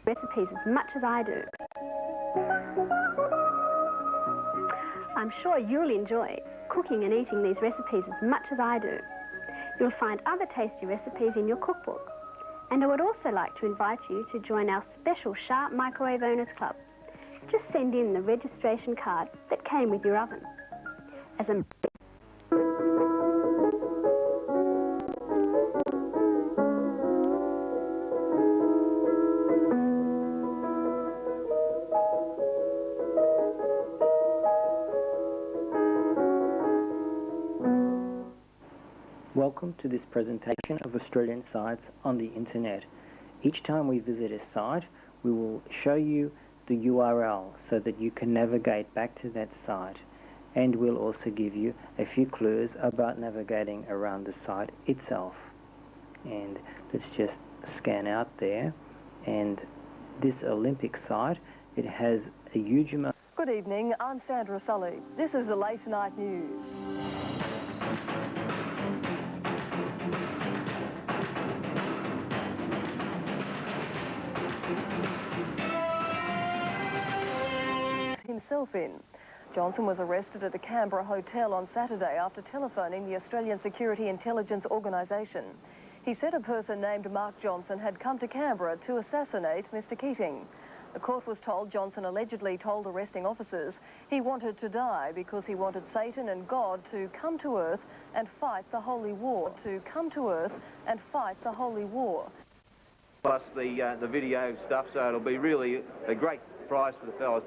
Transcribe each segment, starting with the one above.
recipes as much as I do. I'm sure you'll enjoy cooking and eating these recipes as much as I do. You'll find other tasty recipes in your cookbook. And I would also like to invite you to join our special Sharp Microwave Owners Club. Just send in the registration card that came with your oven. As a Welcome to this presentation of Australian sites on the internet. Each time we visit a site, we will show you the URL so that you can navigate back to that site, and we'll also give you a few clues about navigating around the site itself. And let's just scan out there, and this Olympic site, it has a huge amount. Good evening, I'm Sandra Sully. This is the Late Night News. Himself in. Johnson was arrested at a Canberra hotel on Saturday after telephoning the Australian Security Intelligence Organisation. He said a person named Mark Johnson had come to Canberra to assassinate Mr Keating. The court was told Johnson allegedly told arresting officers he wanted to die because he wanted Satan and God to come to Earth and fight the holy war. Plus the video stuff, so it'll be really a great prize for the fellas.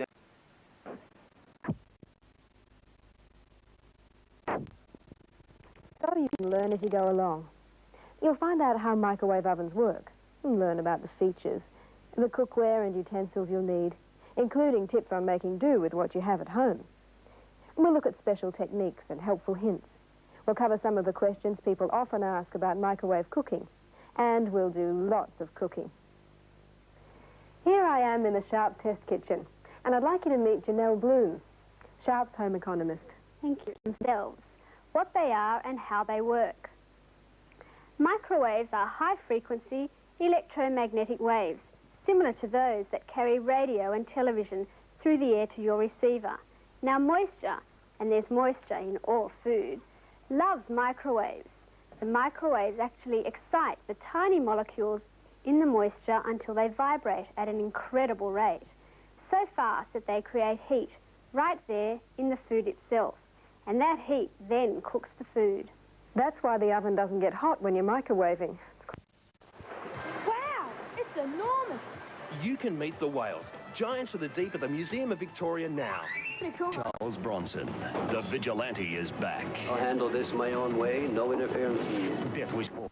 So you can learn as you go along. You'll find out how microwave ovens work and learn about the features, the cookware and utensils you'll need, including tips on making do with what you have at home. We'll look at special techniques and helpful hints. We'll cover some of the questions people often ask about microwave cooking, and we'll do lots of cooking. Here I am in the Sharp test kitchen, and I'd like you to meet Janelle Bloom, Sharp's home economist. Thank you. Themselves, what they are and how they work. Microwaves are high-frequency electromagnetic waves, similar to those that carry radio and television through the air to your receiver. Now moisture, and there's moisture in all food, loves microwaves. The microwaves actually excite the tiny molecules in the moisture until they vibrate at an incredible rate, so fast that they create heat right there in the food itself. And that heat then cooks the food. That's why the oven doesn't get hot when you're microwaving. Wow, it's enormous. You can meet the whales, giants of the deep, at the Museum of Victoria now. Pretty cool. Charles Bronson, the vigilante, is back. I'll handle this my own way, no interference from you. Death Wish 4.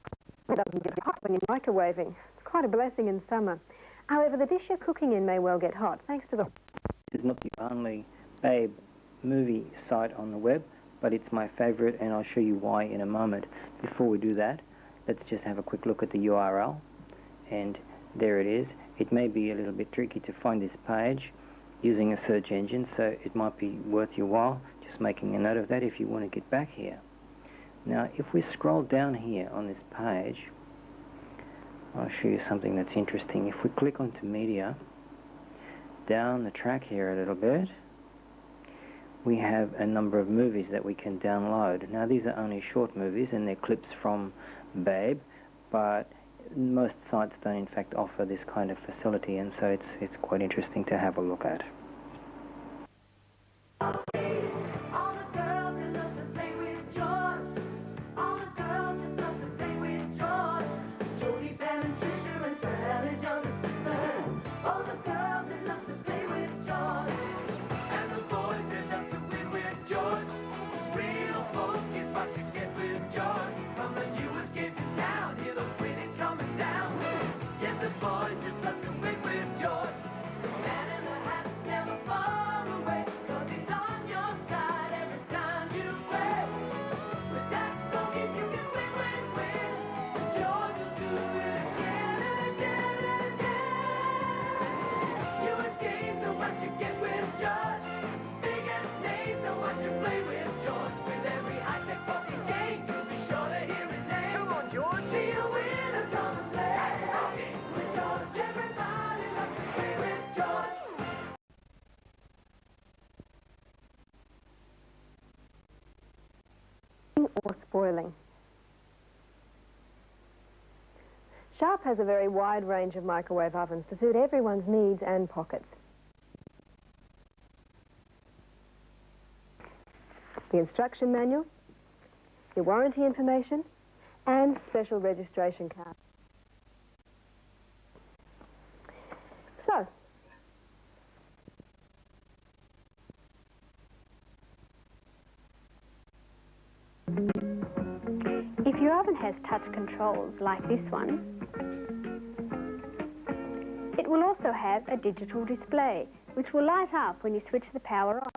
It doesn't get hot when you're microwaving. It's quite a blessing in summer. However, the dish you're cooking in may well get hot, thanks to the... It's not the only Babe movie site on the web, but it's my favorite, and I'll show you why in a moment. Before we do that, let's just have a quick look at the URL, and there it is. It may be a little bit tricky to find this page using a search engine, so it might be worth your while just making a note of that if you want to get back here. Now, if we scroll down here on this page, I'll show you something that's interesting. If we click onto media, down the track here a little bit, we have a number of movies that we can download. Now, these are only short movies and they're clips from Babe, but most sites don't in fact offer this kind of facility, and so it's quite interesting to have a look at. or spoiling. Sharp has a very wide range of microwave ovens to suit everyone's needs and pockets. The instruction manual, your warranty information, and special registration card. So, if your oven has touch controls like this one, it will also have a digital display which will light up when you switch the power on.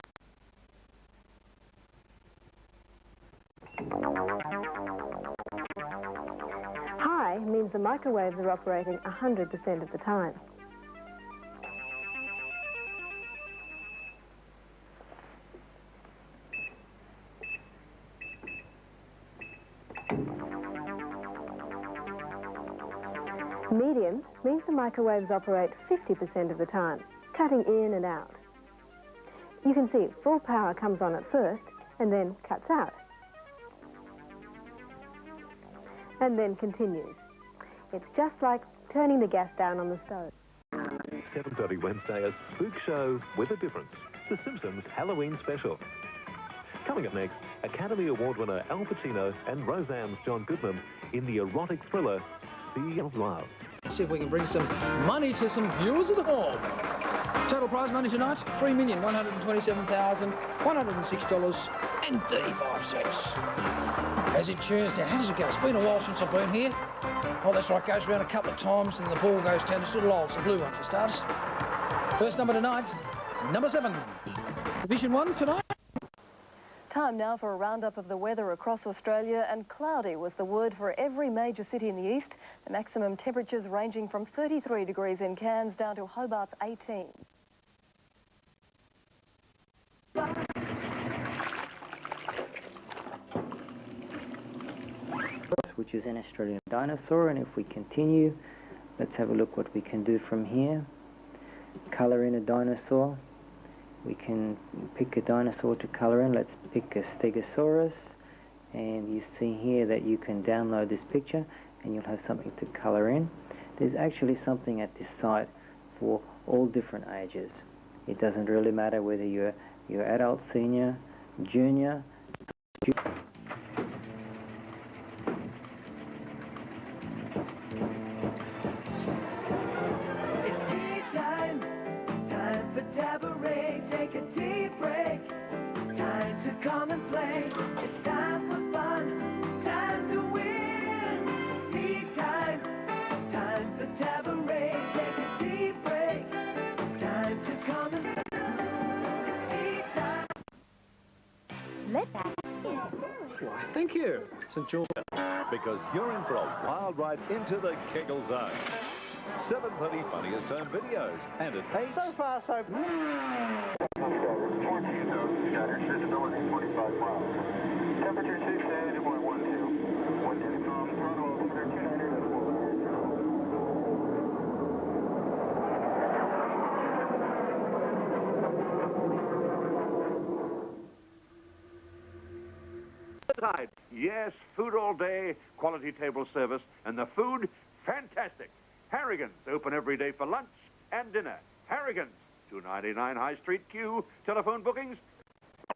high means the microwaves are operating 100% of the time. Medium means the microwaves operate 50% of the time, cutting in and out. You can see full power comes on at first and then cuts out. And then continues. It's just like turning the gas down on the stove. 7:30 Wednesday, a spook show with a difference. The Simpsons Halloween Special. Coming up next, Academy Award winner Al Pacino and Roseanne's John Goodman in the erotic thriller Sea of Love. Let's see if we can bring some money to some viewers at home. Total prize money tonight, $3,127,106.35. As it turns down, how does it go? It's been a while since I've been here. Oh, that's right, goes around a couple of times and the ball goes down. It's a little old, it's a blue one for starters. First number tonight, number 7. Division 1 tonight. Time now for a roundup of the weather across Australia, and cloudy was the word for every major city in the east. The maximum temperatures ranging from 33 degrees in Cairns down to Hobart's 18. Which is an Australian dinosaur, and if we continue, let's have a look what we can do from here. Colour in a dinosaur. We can pick a dinosaur to colour in. Let's pick a Stegosaurus, and you see here that you can download this picture and you'll have something to colour in. There's actually something at this site for all different ages. It doesn't really matter whether you're adult, senior, junior. Thank you, St. George. Because you're in for a wild ride into the Kegel Zone. 7:30 funniest home videos, and at 8. So far, so good. Visibility 45 miles. Temperature 68.12. Wind from throttle 129. Yes, food all day, quality table service, and the food, fantastic. Harrigan's, open every day for lunch and dinner. Harrigan's, 299 High Street Q. Telephone bookings.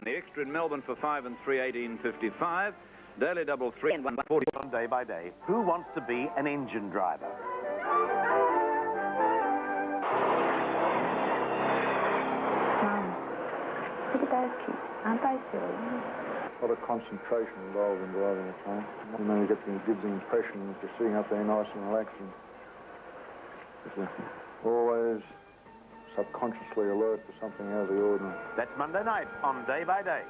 The extra in Melbourne for 5 and 3, 1855. Daily double 3 and 140. On day by day. Who wants to be an engine driver? Look at those kids. Aren't they silly? A lot of concentration involved in driving a train. And then you get gives the impression that you're sitting up there nice and relaxed, and you're always subconsciously alert for something out of the ordinary. That's Monday night on Day by Day.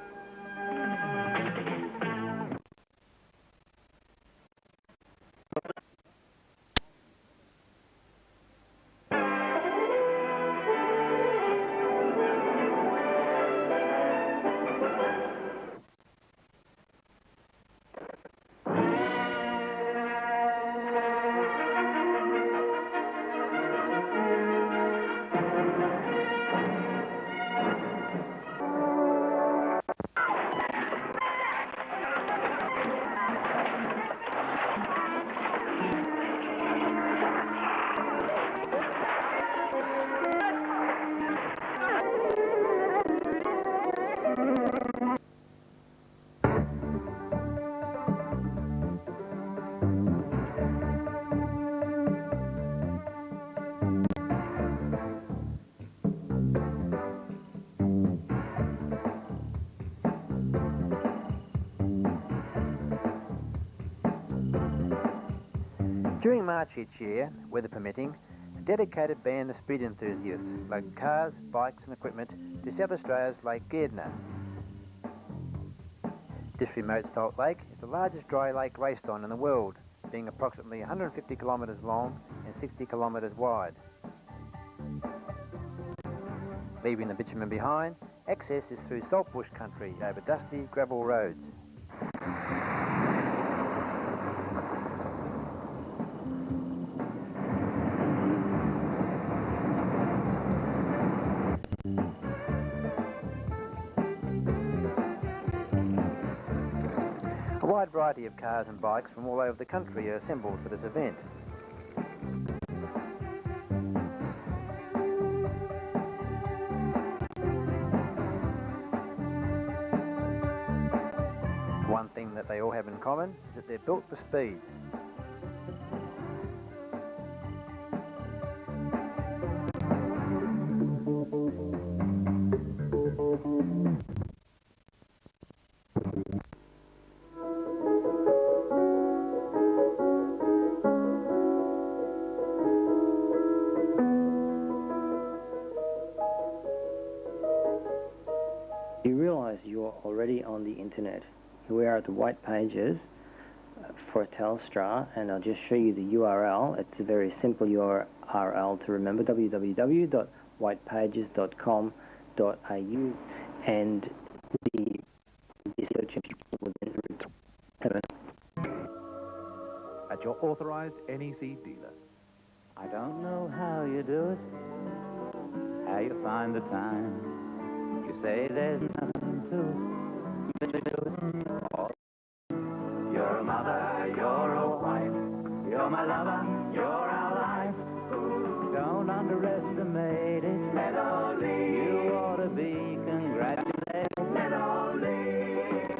During March each year, weather permitting, a dedicated band of speed enthusiasts load cars, bikes and equipment to South Australia's Lake Gairdner. This remote salt lake is the largest dry lake raced on in the world, being approximately 150 kilometres long and 60 kilometres wide. Leaving the bitumen behind, access is through saltbush country over dusty gravel roads. A wide variety of cars and bikes from all over the country are assembled for this event. One thing that they all have in common is that they're built for speed. You realise you're already on the internet. Here we are at the white pages for Telstra, and I'll just show you the URL. It's a very simple URL to remember, www.whitepages.com.au, and the search engine will then return. At your authorised NEC dealer. I don't know how you do it, how you find the time. You say there's nothing to it, but you do it all. You're a mother, you're a wife, you're my lover, you're our life. Don't underestimate it, Meadowlee. You ought to be congratulated, Meadowlee.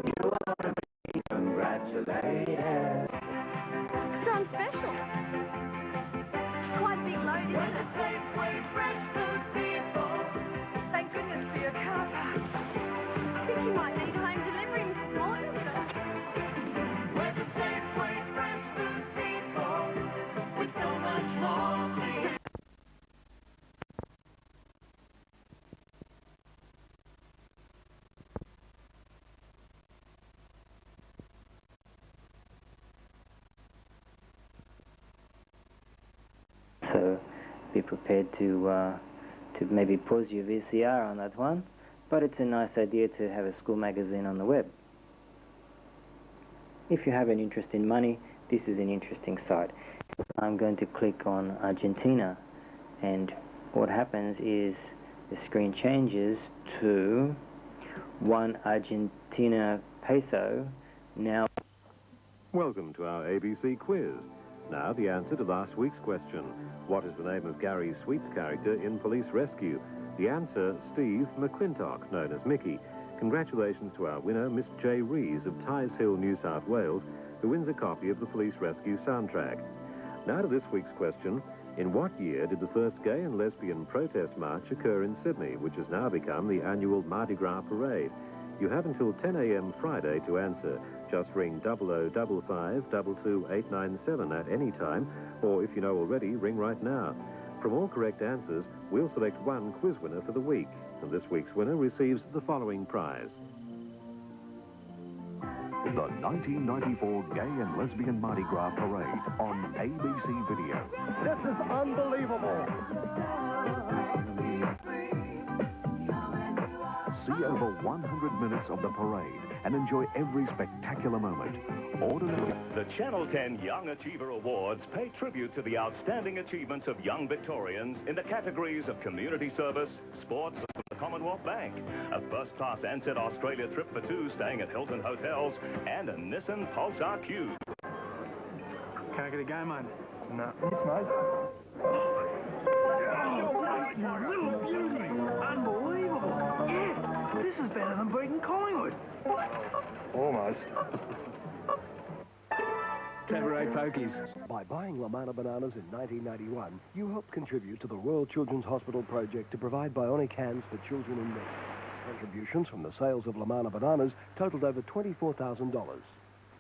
You ought to be congratulated. Sounds special. Quite big load, isn't it? Safeway fresh food people. Thank goodness for your car park. I think you might need home delivery, Mrs. Morton. We're the Safeway fresh food people with so much more. So be prepared to maybe pause your VCR on that one, but it's a nice idea to have a school magazine on the web. If you have an interest in money, this is an interesting site. So I'm going to click on Argentina, and what happens is the screen changes to 1 Argentina peso. Now, Welcome to our ABC quiz. Now the answer to last week's question. What is the name of Gary Sweet's character in Police Rescue? The answer, Steve McClintock, known as Mickey. Congratulations to our winner, Miss J. Rees of Ties Hill, New South Wales, who wins a copy of the Police Rescue soundtrack. Now to this week's question. In what year did the first gay and lesbian protest march occur in Sydney, which has now become the annual Mardi Gras parade? You have until 10 a.m. Friday to answer. Just ring 0055 22897 at any time, or if you know already, ring right now. From all correct answers, we'll select one quiz winner for the week, and this week's winner receives the following prize. The 1994 Gay and Lesbian Mardi Gras Parade on ABC Video. This is unbelievable. See over 100 minutes of the parade and enjoy every spectacular moment. The Channel 10 Young Achiever Awards pay tribute to the outstanding achievements of young Victorians in the categories of community service, sports, and the Commonwealth Bank, a first-class Ansett Australia trip for 2 staying at Hilton Hotels, and a Nissan Pulsar Q. Can I get a game, mate? No. Yes, mate. You little beauty! Unbelievable! Yes! This is better than beating Collingwood. Almost. Tabaret Pokies. By buying Lamana bananas in 1981, you helped contribute to the Royal Children's Hospital project to provide bionic hands for children in need. Contributions from the sales of Lamana bananas totaled over $24,000.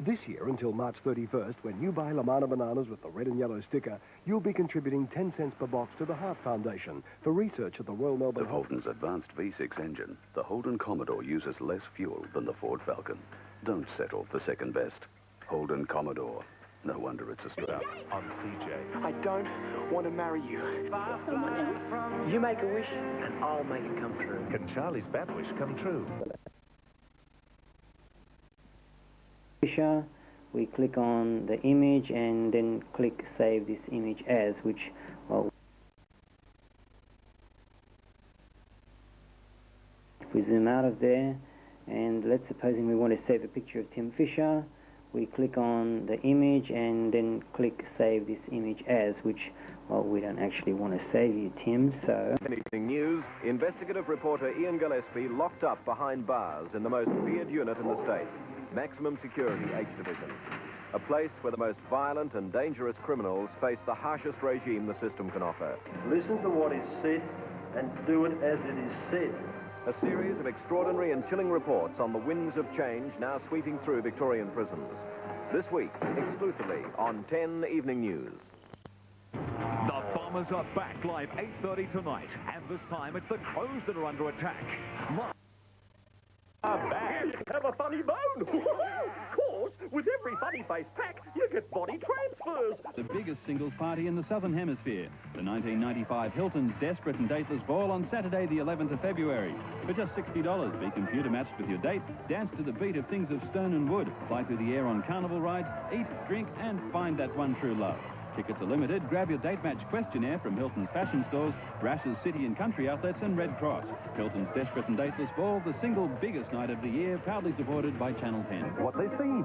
This year until March 31st, when you buy Lamana bananas with the red and yellow sticker, you'll be contributing 10 cents per box to the Heart Foundation for research at the Royal Melbourne... The Holden's advanced V6 engine, the Holden Commodore uses less fuel than the Ford Falcon. Don't settle for second best. Holden Commodore. No wonder it's a star. On CJ. I don't want to marry you. Someone else. You make a wish, and I'll make it come true. Can Charlie's bad wish come true? Fisher, we click on the image and then click save this image as, which, well, if we zoom out of there, and let's supposing we want to save a picture of Tim Fisher, we click on the image and then click save this image as, which, well, we don't actually want to save you, Tim, so... Anything news, investigative reporter Ian Gillespie locked up behind bars in the most feared unit in the state, Maximum Security H Division. A place where the most violent and dangerous criminals face the harshest regime the system can offer. Listen to what is said and do it as it is said. A series of extraordinary and chilling reports on the winds of change now sweeping through Victorian prisons. This week, exclusively on 10 Evening News. The Bombers are back live 8:30 tonight, and this time it's the Crows that are under attack. Back. Have a funny bone. Of course, with every funny face pack, you get body transfers. The biggest singles party in the Southern Hemisphere. The 1995 Hilton's Desperate and Dateless Ball on Saturday the 11th of February. For just $60, be computer matched with your date, dance to the beat of Things of Stone and Wood, fly through the air on carnival rides, eat, drink and find that one true love. Tickets are limited. Grab your date match questionnaire from Hilton's fashion stores, Brash's City and Country outlets and Red Cross. Hilton's Desperate and Dateless Ball, the single biggest night of the year, proudly supported by Channel 10. What they seem.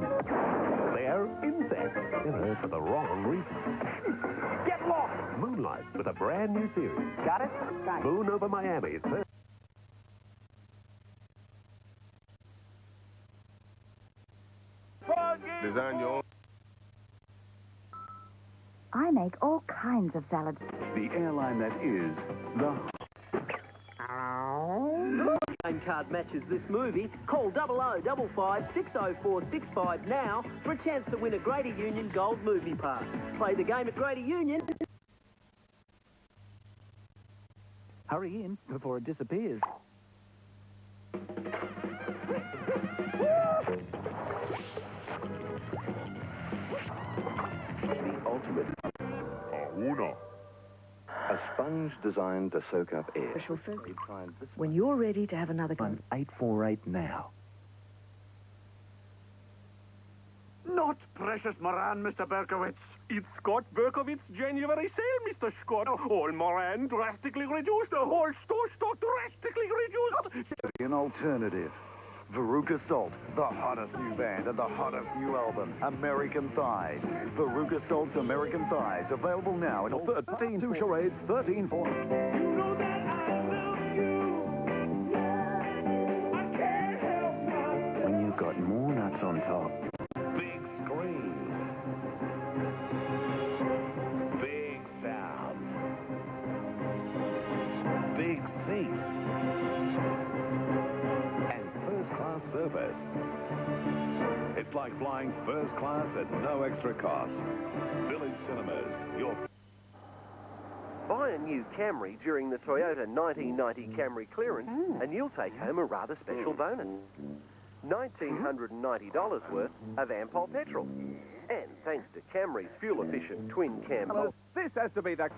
They're insects. For the wrong reasons. Get lost! Moonlight with a brand new series. Got it? Right. Moon over Miami. Design your own. I make all kinds of salads. The airline that is the... Name card matches this movie. Call 0055 60465 now for a chance to win a Greater Union Gold Movie Pass. Play the game at Greater Union. Hurry in before it disappears. The ultimate. Uno. A sponge designed to soak up air. Special food. When you're ready to have another go. 848 now. Not precious Moran, Mr. Berkowitz. It's Scott Berkowitz January sale, Mr. Scott. All Moran drastically reduced. All stock drastically reduced. An alternative. Veruca Salt, the hottest new band and the hottest new album, American Thighs. Veruca Salt's American Thighs, available now in all 13 to charade, 13 for... You know that I love you. I can't help myself. When you've got more nuts on top. Big screens. Big sound. Big seats. First-class service. It's like flying first class at no extra cost. Village Cinemas, your... Buy a new Camry during the Toyota 1990 Camry clearance and you'll take home a rather special bonus. $1,990 worth of Ampol petrol. And thanks to Camry's fuel-efficient twin-cam... This has to be the...